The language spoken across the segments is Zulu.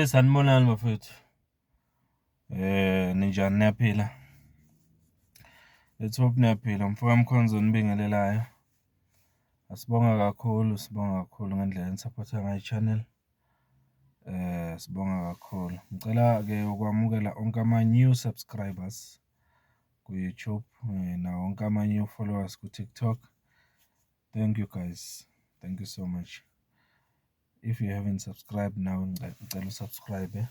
Sanibonani bafethu. Ninjani niyaphila? Let's hope niyaphila. Mfowethu Mkhonzo nibingelelayo. Sibonga kakhulu ngendlela enisupport ngayo i-channel. Sibonga kakhulu. Ngicela-ke ukwamukela onke ama-new subscribers ku-YouTube, nawo wonke ama-new followers ku-TikTok. Thank you guys. Thank you so much. If you haven't subscribed now, ngicela usubscribe.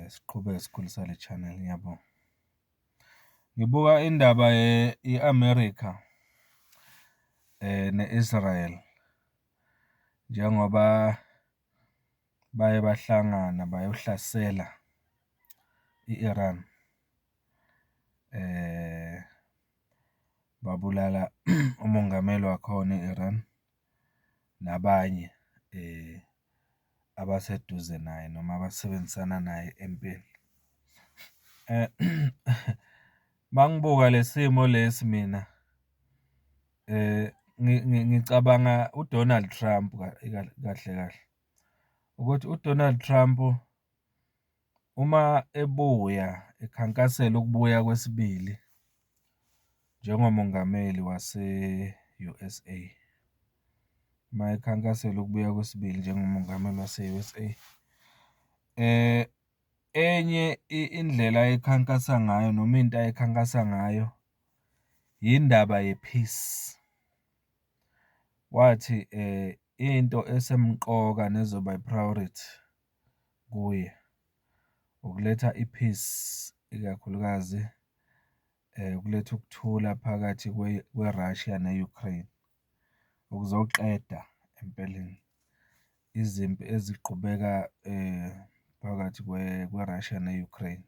Siqhubeke sikhulisa le channel, ngiyabonga. Ngibuka indaba ye-America ne-Israel njengoba baye bahlangana bayohlasela i-Iran, babulala umongameli wakhona e-Iran nabanye abaseduze naye noma abasebenzisana naye empini. Mangibuka lesimo lesi mina ngicabanga uDonald Trump kahle ukuthi uDonald Trump uma ebuya ekhankasela ukubuya kwesibili njengomongameli wase-USA, uma ekhankasela ukubuya kwesibili njengomongameli wase-USA, enye indlela ayekhankasa ngayo noma into ayekhankasa ngayo yindaba ye-peace. Wathi into esemqoka nezoba i-priority kuye ukuletha i-peace, ikakhulukazi ukuletha ukuthula phakathi kwe-Russia ne-Ukraine, ukuzoqeda empeleni izimpi eziqhubeka phakathi kwe-Russia ne-Ukraine.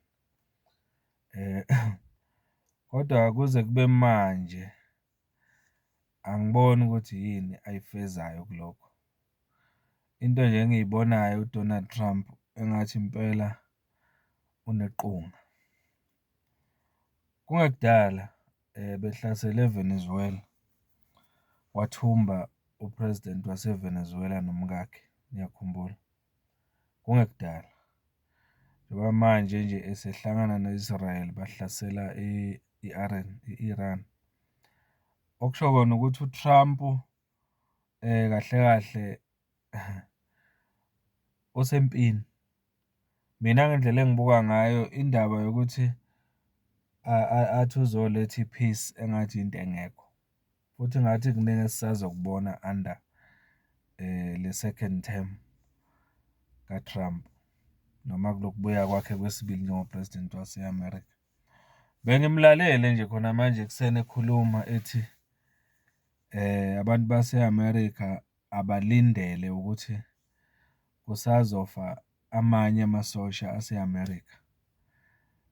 Kodwa kuze kube manje angiboni ukuthi yini ayifezayo kulokho. Into nje engiyibonayo uDonald Trump engathi impela uneqhinga. Kungekudala behlasele eVenezuela, wathumba upresident waseVenezuela nomkakhe, ngiyakhumbula. Kungekudala njengoba manje nje esehlangana ne-Israel bahlasela i-Iran. Okusho kona ukuthi uTrump kahle kahle usempini. Mina ngendlela engibuka ngayo indaba yokuthi athi uzoletha i-peace engathi into engekho, futhi ngathi kuningi esisazokubona under le second term kaTrump noma kulokubuya kwakhe kwesibili njengopresident wase-America. Bengimlalele nje khona manje ekuseni ekhuluma ethi abantu base-America abalindele ukuthi kusazofa amanye amasosha ase-America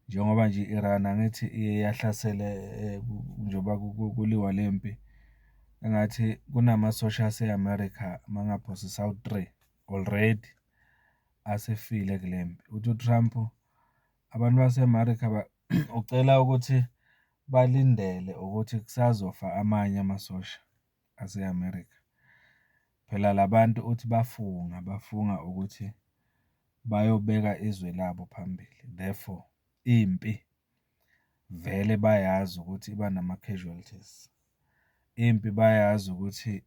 njengoba nje i-Iran angithi iye yahlasele njengoba kuliwa lempi, engathi kunamasosha ase-America mangaphosisa u-3 already asefile kulempi. Uthi uTrump abantu base-America ucela ukuthi balindele ukuthi kusazofa amanye amasosha ase-America. Phela labantu uthi bafunga ukuthi bayobeka izwe labo phambili. Therefore, impi vele bayazi ukuthi iba nama-casualties. Impi bayazi ukuthi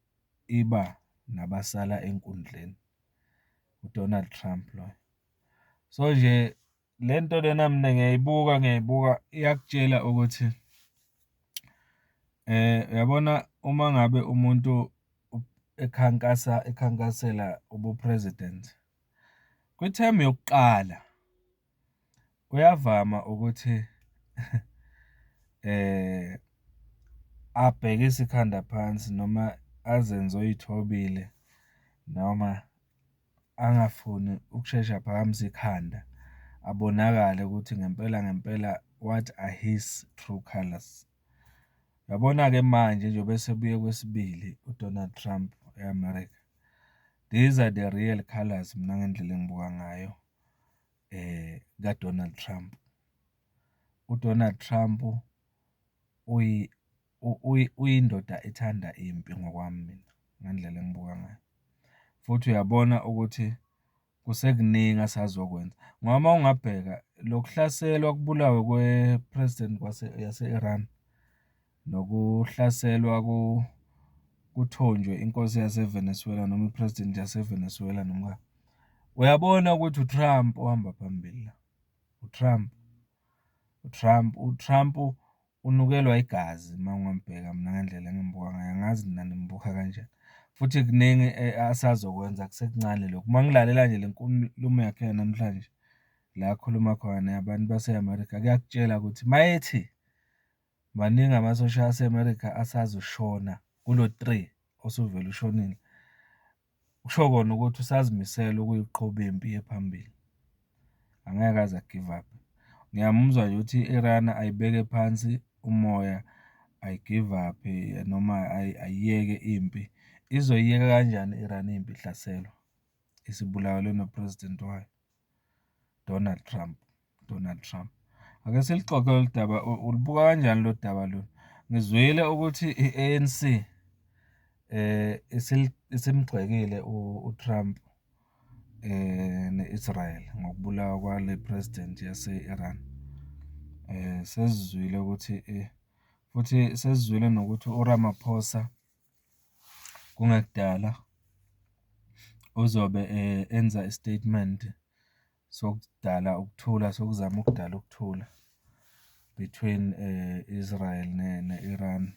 iba nabasala enkundleni. UDonald Trump lo. So nje lento lena mina ngiyayibuka iyakutshela ukuthi uyabona uma ngabe umuntu ekhankasela ubu-president, kwithemu yokuqala uyavama ukuthi abhekise ikhanda phansi noma azenze oyithobile noma angafuni ukushesha aphakamisa ikhanda, abonakale ukuthi ngempela what are his true colours. Uyabona-ke manje njengoba esebuye kwesibili uDonald Trump e-America, these are the real colours mina ngendlela engibuka ngayo kaDonald Trump. UDonald Trump uyindoda ethanda impi ngokwami mina ngendlela engibuka ngayo. futhi uyabona ukuthi kusekuningi asazokwenza. Ngoba uma ungabheka lokuhlaselwa kubulawe kwe-president yase-Iran nokuhlaselwa kuthonjwe inkosi yaseVenezuela noma i-president yaseVenezuela noma uyabona ukuthi uTrump ohamba phambili la. uTrump unukelwa igazi uma ungambheka mina ngendlela engimbuka ngayo. Angazi nina nimbuka kanjani. Futhi kuningi asazokwenza kusekuncane lokhu. Uma ngilalela nje le nkulumo yakhe namhlanje la akhuluma khona abantu base-America kuyakutshela ukuthi mayethi maningi amasosha ase-America asazoshona kulo 3 osuvele ushonile. Kusho kona ukuthi usazimisela ukuyiqhuba impi ephambili. Angeke aze give up. Ngiyamuzwa nje ukuthi i-Iran ayibeke phansi umoya, ayi-give up noma ayiyeke impi. Izoyiyeka kanjani i-Iran impi ihlaselwa isibulawelwe no-president wayo Donald Trump. Ake silixoxe lolu daba. Ulibuka kanjani lo daba lo? Ngizwile ukuthi i-ANC isimgxekile uTrump ne-Israel ngokubulawa kwale president yase-Iran. Sesizwile ukuthi futhi sesizwile nokuthi uRamaphosa kungekudala uzobe enza istatement sokudala ukuthula, sokuzama ukudala ukuthula between Israel ne-Iran,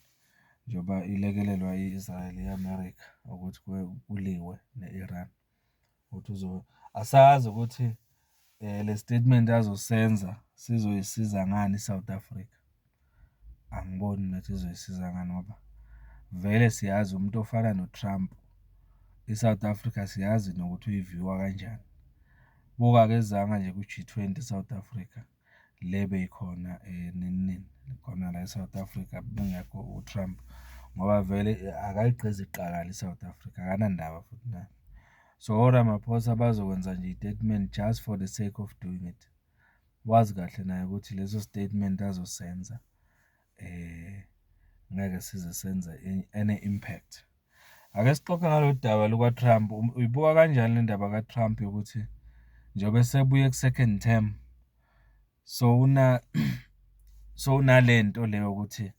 njengoba ilekelelwa i-Israel i-America ukuthi kuliwe ne-Iran. Ukuthi asazi ukuthi le statement azosenza sizoyisiza ngani iSouth Africa. Angiboni nathi izoyisiza ngani ngoba vele siyazi umuntu ofana noTrump, iSouth Africa siyazi nokuthi uyiviwa kanjani. Buka-ke ezanga nje ku-G20 South Africa le beyikhona nini khona la eSouth Africa bengekho uTrump, ngoba vele akayiqhezi iqakala iSouth Africa, akanandaba futhi nayo. So oRamaphosa bazokwenza nje i-statement just for the sake of doing it. Wazi kahle naye ukuthi leso statement azosenza ngeke size senze any impact. Ake sixoxe ngalo daba lukaTrump. Uyibuka kanjani le ndaba kaTrump yokuthi njengoba sebuye ku-second term so unalento leyo ukuthi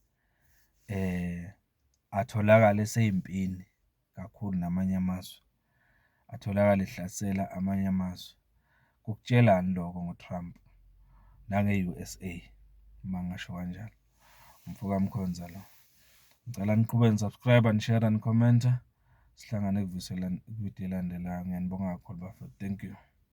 atholakale eseyimpini kakhulu namanye amazwe, atholakale ehlasela amanye amazwe. Kukutshelani lokho ngoTrump nange-USA uma ngasho kanjalo? Umfoka Mkhonza lo. Ngicela niqhubeke nisubscribe, nishare, nikhomenta. Sihlangane kuvidiyo elandelayo. Ngiyanibonga kakhulu bafowethu. Thank you.